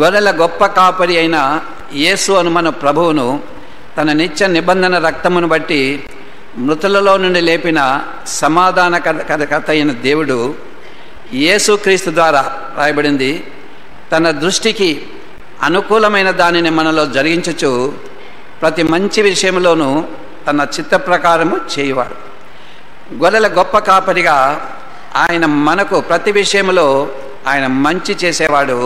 గొర్రెల గొప్ప కాపరి అయిన యేసు అను మన ప్రభువును తన నిత్య నిబంధన రక్తమును బట్టి మృతులలో నుండి లేపిన సమాధానకర్త అయిన దేవుడు యేసుక్రీస్తు ద్వారా రాయబడింది. తన దృష్టికి అనుకూలమైన దానిని మనలో జరిగించుచు ప్రతి మంచి విషయంలోనూ తన చిత్త ప్రకారము చేయువాడు. గొర్రెల గొప్ప కాపరిగా ఆయన మనకు ప్రతి విషయంలో ఆయన మంచి చేసేవాడు.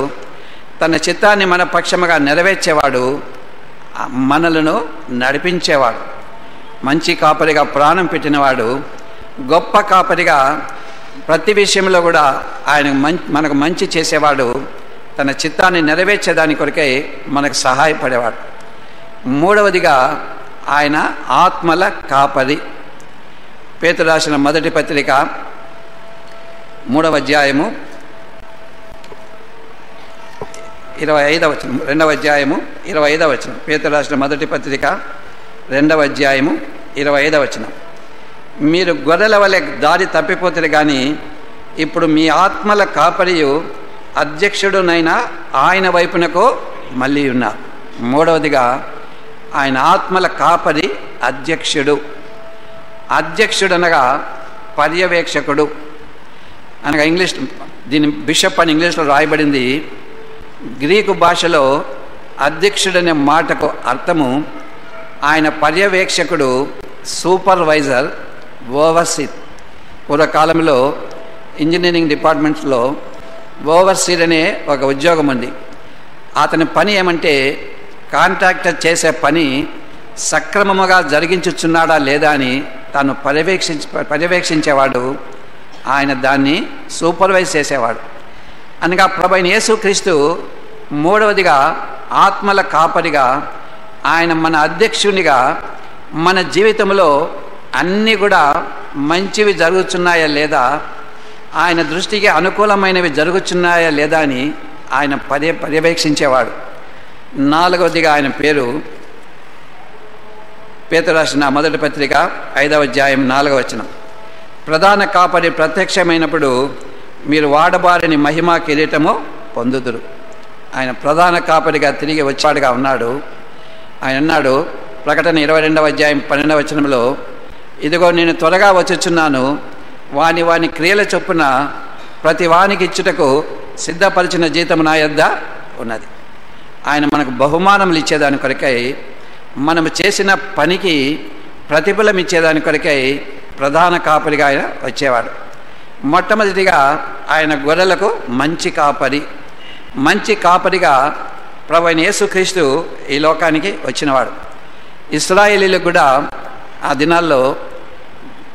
తన చిత్తాన్ని మన పక్షముగా నెరవేర్చేవాడు, మనలను నడిపించేవాడు. మంచి కాపరిగా ప్రాణం పెట్టినవాడు, గొప్ప కాపరిగా ప్రతి విషయంలో కూడా ఆయన మనకు మంచి చేసేవాడు. తన చిత్తాన్ని నెరవేర్చేదాని కొరకై మనకు సహాయపడేవాడు. మూడవదిగా ఆయన ఆత్మల కాపరి. పేతురు రాసిన మొదటి పత్రిక 3వ అధ్యాయము 25వ వచనం, 2వ అధ్యాయము 25వ వచనం. పేతురు రాసిన మొదటి పత్రిక 2వ అధ్యాయము 25వ వచనం. మీరు గొర్రెల వలె దారి తప్పిపోతారు కానీ ఇప్పుడు మీ ఆత్మల కాపరియు అధ్యక్షుడునైనా ఆయన వైపునకు మళ్ళీ ఉన్నారు. మూడవదిగా ఆయన ఆత్మల కాపరి అధ్యక్షుడు. అధ్యక్షుడు అనగా పర్యవేక్షకుడు అనగా ఇంగ్లీష్, దీని బిషప్ అని ఇంగ్లీష్లో రాయబడింది. గ్రీకు భాషలో అధ్యక్షుడనే మాటకు అర్థము ఆయన పర్యవేక్షకుడు, సూపర్వైజర్, ఓవర్సీర్. పూర్వకాలంలో ఇంజనీరింగ్ డిపార్ట్మెంట్స్లో ఓవర్సీర్ అనే ఒక ఉద్యోగం ఉంది. అతని పని ఏమంటే కాంట్రాక్టర్ చేసే పని సక్రమముగా జరిగించుచున్నాడా లేదా అని తాను పర్యవేక్షించేవాడు. ఆయన దాన్ని సూపర్వైజ్ చేసేవాడు. అనగా ప్రభువైన యేసుక్రీస్తు మూడవదిగా ఆత్మల కాపరిగా ఆయన మన అధ్యక్షునిగా మన జీవితంలో అన్నీ కూడా మంచివి జరుగుతున్నాయా లేదా, ఆయన దృష్టికి అనుకూలమైనవి జరుగుతున్నాయా లేదా అని ఆయన పర్యవేక్షించేవాడు. నాలుగవదిగా ఆయన పేరు పేతురు రాసిన మొదటి పత్రిక 5వ అధ్యాయం 4వ వచనం. ప్రధాన కాపరి ప్రత్యక్షమైనప్పుడు మీరు వాడబారిని మహిమా కిరీటము పొందుదురు. ఆయన ప్రధాన కాపరిగా తిరిగి వచ్చాడుగా ఉన్నాడు. ఆయన అన్నాడు ప్రకటన 22వ అధ్యాయం 12వ వచనంలో, ఇదిగో నేను త్వరగా వచ్చుచున్నాను, వాని క్రియల చొప్పున ప్రతి వానికి ఇచ్చుటకు సిద్ధపరిచిన జీతం నా యొద్ద ఉన్నది. ఆయన మనకు బహుమానములు ఇచ్చేదాని కొరకై, మనము చేసిన పనికి ప్రతిఫలం ఇచ్చేదాని కొరకై ప్రధాన కాపరిగా ఆయన వచ్చేవాడు. మొట్టమొదటిగా ఆయన గొర్రెలకు మంచి కాపరి. మంచి కాపరిగా ప్రభువైన యేసుక్రీస్తు ఈ లోకానికి వచ్చినవాడు. ఇశ్రాయేలీలకు కూడా ఆ దినాల్లో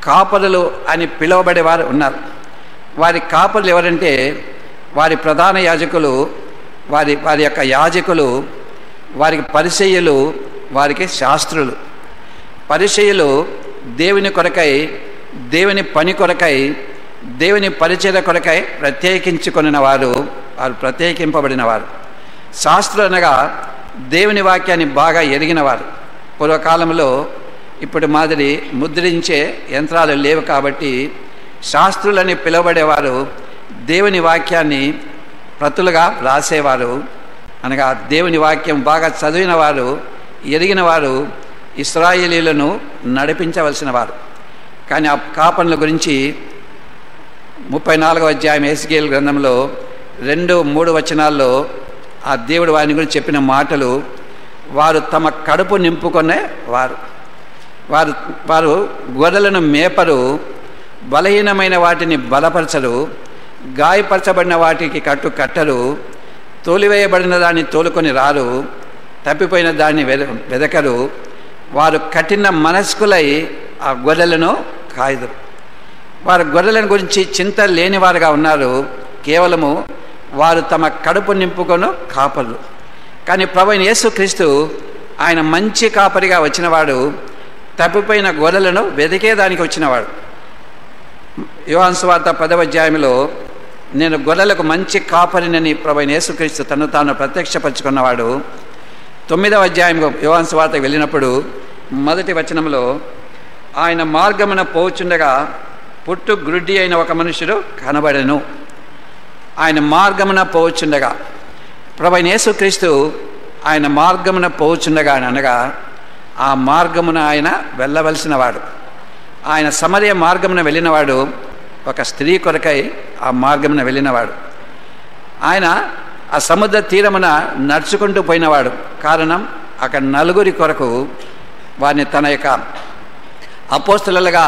కాపరులు అని పిలువబడేవారు ఉన్నారు. వారి కాపరులు ఎవరంటే వారి ప్రధాన యాజకులు, వారి యొక్క యాజకులు, వారికి పరిసయ్యులు, వారికి శాస్త్రులు. పరిసయ్యులు దేవుని కొరకై, దేవుని పని కొరకై, దేవుని పరిచయ కొరకై ప్రత్యేకించుకొనిన వారు, వారు ప్రత్యేకింపబడిన వారు. శాస్త్రులు అనగా దేవుని వాక్యాన్ని బాగా ఎరిగినవారు. పూర్వకాలంలో ఇప్పుడు మాదిరి ముద్రించే యంత్రాలు లేవు కాబట్టి శాస్త్రులని పిలువబడేవారు దేవుని వాక్యాన్ని ప్రతులుగా రాసేవారు. అనగా దేవుని వాక్యం బాగా చదివిన వారు, ఎరిగిన వారు ఇశ్రాయేలీలను నడిపించవలసిన వారు. కానీ ఆ కాపరుల గురించి 34వ అధ్యాయం ఎహెజ్కేలు గ్రంథంలో 2-3 వచనాల్లో ఆ దేవుడు వారిని గురించి చెప్పిన మాటలు, వారు తమ కడుపు నింపుకునే వారు గొర్రెలను మేపరు, బలహీనమైన వాటిని బలపరచరు, గాయపరచబడిన వాటికి కట్టరు, తోలివేయబడిన దాన్ని తోలుకొని రారు, తప్పిపోయిన దాన్ని వెదకరు. వారు కఠిన మనస్కులై ఆ గొర్రెలను కాయుదురు. వారు గొర్రెలను గురించి చింత లేనివారుగా ఉన్నారు. కేవలము వారు తమ కడుపు నింపుకొను కాపరులు. కానీ ప్రభువైన యేసుక్రీస్తు ఆయన మంచి కాపరిగా వచ్చినవాడు. తప్పిపోయిన గొర్రెలను వెదికేదానికి వచ్చినవాడు. యోహాను సువార్త 10వ అధ్యాయంలో నేను గొర్రెలకు మంచి కాపరినని ప్రభువైన యేసుక్రీస్తు తను తాను ప్రత్యక్షపరుచుకున్నవాడు. 9వ అధ్యాయం యోహాను సువార్తకు వెళ్ళినప్పుడు మొదటి వచనంలో, ఆయన మార్గమున పోచుండగా పుట్టు గ్రుడ్డి అయిన ఒక మనుషుడు కనబడెను. ఆయన మార్గమున పోచుండగా ప్రభువైన యేసుక్రీస్తు ఆయన మార్గమున పోచుండగా అనగా ఆ మార్గమున ఆయన వెళ్ళవలసిన వాడు. ఆయన సమరయ మార్గమున వెళ్ళినవాడు, ఒక స్త్రీ కొరకై ఆ మార్గమున వెళ్ళినవాడు. ఆయన ఆ సముద్ర తీరమున నడుచుకుంటూ పోయినవాడు. కారణం అక్కడ నలుగురి కొరకు వారిని తన యొక్క అపోస్తలులుగా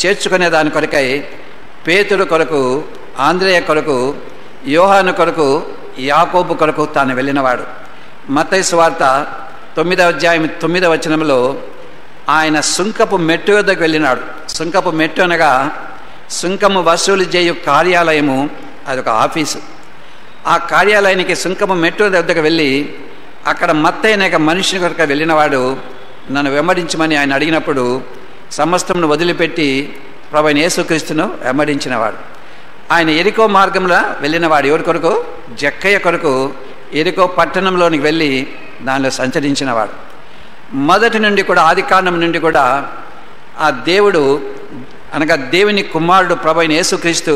చేర్చుకునే దాని కొరకై పేతురు కొరకు, ఆంద్రేయ కొరకు, యోహాను కొరకు, యాకోబు కొరకు తాను వెళ్ళినవాడు. మత్తయి సువార్త 9వ అధ్యాయం 9వ వచనంలో ఆయన సుంకపు మెట్టు వద్దకు వెళ్ళినాడు. సుంకపు మెట్టు అనగా సుంకము వసూలు చేయు కార్యాలయము, అదొక ఆఫీసు. ఆ కార్యాలయానికి సుంకము మెట్టు వద్దకు వెళ్ళి అక్కడ మత్తయి అనే మనిషిని కొరకు వెళ్ళినవాడు నన్ను వెంబడించమని ఆయన అడిగినప్పుడు సమస్తమును వదిలిపెట్టి ప్రభువైన యేసుక్రీస్తును వెంబడించినవాడు. ఆయన ఎరికో మార్గంలో వెళ్ళినవాడు. ఎవరి కొరకు? జక్కయ్య కొరకు ఎరికో పట్టణంలోనికి వెళ్ళి దానిలో సంచరించినవాడు. మొదటి నుండి కూడా, ఆదికాండం నుండి కూడా ఆ దేవుడు అనగా దేవుని కుమారుడు ప్రభువైన యేసుక్రీస్తు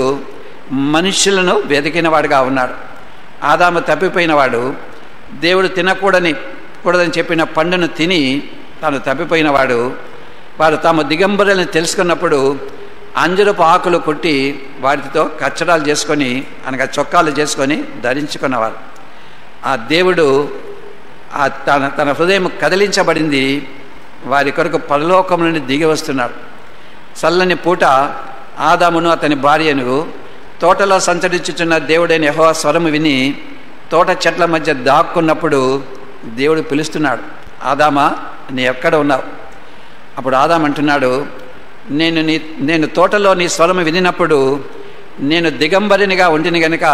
మనుషులను వెతికినవాడుగా ఉన్నాడు. ఆదాము తప్పిపోయినవాడు, దేవుడు తినకూడదని చెప్పిన పండును తిని తాను తప్పిపోయినవాడు. వారు తాము దిగంబరులను తెలుసుకున్నప్పుడు అంజరపు ఆకులు కుట్టి వాటితో కచ్చడాలు చేసుకొని, అనగా చొక్కాలు చేసుకొని ధరించుకున్నవారు. ఆ దేవుడు తన హృదయం కదిలించబడింది. వారి కొరకు పరలోకం నుండి దిగి వస్తున్నాడు. చల్లని పూట ఆదామును అతని భార్యను తోటలో సంచరించుచున్న దేవుడైన యెహోవా స్వరము విని తోట చెట్ల మధ్య దాక్కున్నప్పుడు దేవుడు పిలుస్తున్నాడు, ఆదామా నీ ఎక్కడ ఉన్నావు? అప్పుడు ఆదాము అంటున్నాడు, నేను తోటలో నీ స్వరము వినినప్పుడు నేను దిగంబరినిగా ఉంటిని గనుక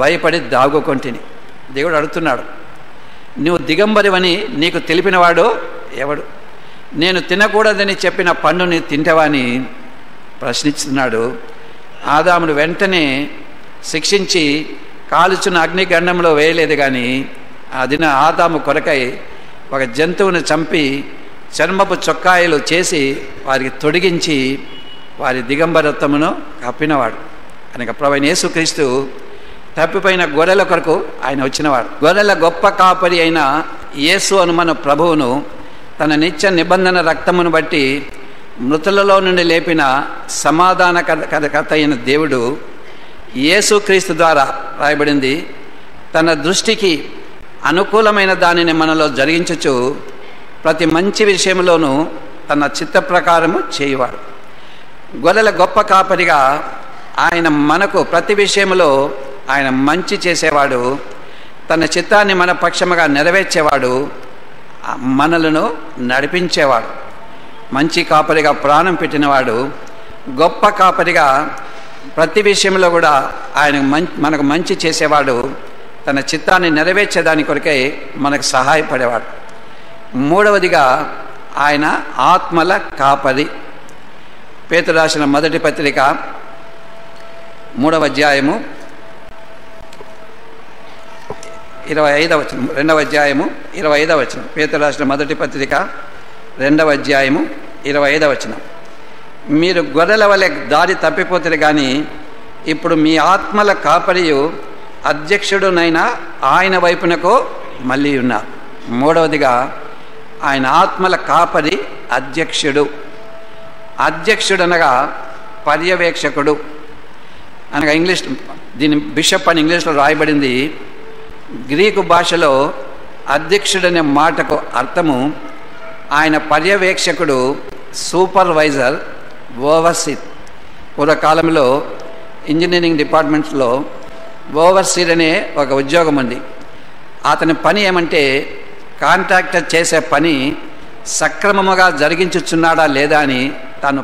భయపడి దాగుకొంటిని. దేవుడు అడుగుతున్నాడు, నువ్వు దిగంబరివని నీకు తెలిపినవాడు ఎవడు? నేను తినకూడదని చెప్పిన పండుని తింటవాని ప్రశ్నిస్తున్నాడు. ఆదామును వెంటనే శిక్షించి కాలుచున్న అగ్నిగండంలో వేయలేదు. కానీ ఆ దిన ఆదాము కొరకై ఒక జంతువును చంపి చర్మపు చొక్కాయలు చేసి వారికి తొడిగించి వారి దిగంబరత్వమును కప్పినవాడు. కనుక ప్రభువైన యేసుక్రీస్తు తప్పిపోయిన గొర్రెల కొరకు ఆయన వచ్చినవాడు. గొర్రెల గొప్ప కాపరి అయిన యేసు అను మన ప్రభువును తన నిత్య నిబంధన రక్తమును బట్టి మృతులలో నుండి లేపిన సమాధానకర్త అయిన దేవుడు యేసుక్రీస్తు ద్వారా రాయబడింది, తన దృష్టికి అనుకూలమైన దానిని మనలో జరిగించుచు ప్రతి మంచి విషయంలోనూ తన చిత్త ప్రకారము చేయువాడు. గొర్రెల గొప్ప కాపరిగా ఆయన మనకు ప్రతి విషయంలో ఆయన మంచి చేసేవాడు. తన చిత్తాన్ని మన పక్షముగా నెరవేర్చేవాడు, మనలను నడిపించేవాడు. మంచి కాపరిగా ప్రాణం పెట్టినవాడు, గొప్ప కాపరిగా ప్రతి విషయంలో కూడా ఆయన మనకు మంచి చేసేవాడు. తన చిత్తాన్ని నెరవేర్చేదాని కొరకై మనకు సహాయపడేవాడు. మూడవదిగా ఆయన ఆత్మల కాపరి. పేతురు రాసిన మొదటి పత్రిక 3వ అధ్యాయము 25వ వచనం, 2వ అధ్యాయము 25వ వచనం. పేతురు రాసిన మొదటి పత్రిక 2వ అధ్యాయము 25వ వచనం. మీరు గొర్రెల వలె దారి తప్పిపోతారు, కానీ ఇప్పుడు మీ ఆత్మల కాపరియు అధ్యక్షుడునైనా ఆయన వైపునకు మళ్ళీ ఉన్నారు. మూడవదిగా ఆయన ఆత్మల కాపరి అధ్యక్షుడు. అధ్యక్షుడు అనగా పర్యవేక్షకుడు అనగా ఇంగ్లీష్, దీని బిషప్ అని ఇంగ్లీష్లో రాయబడింది. గ్రీకు భాషలో అధ్యక్షుడనే మాటకు అర్థము ఆయన పర్యవేక్షకుడు, సూపర్వైజర్, ఓవర్సీర్. పూర్వకాలంలో ఇంజనీరింగ్ డిపార్ట్మెంట్స్లో ఓవర్సీర్ అనే ఒక ఉద్యోగం ఉంది. అతని పని ఏమంటే కాంట్రాక్టర్ చేసే పని సక్రమముగా జరిగించుచున్నాడా లేదా అని తాను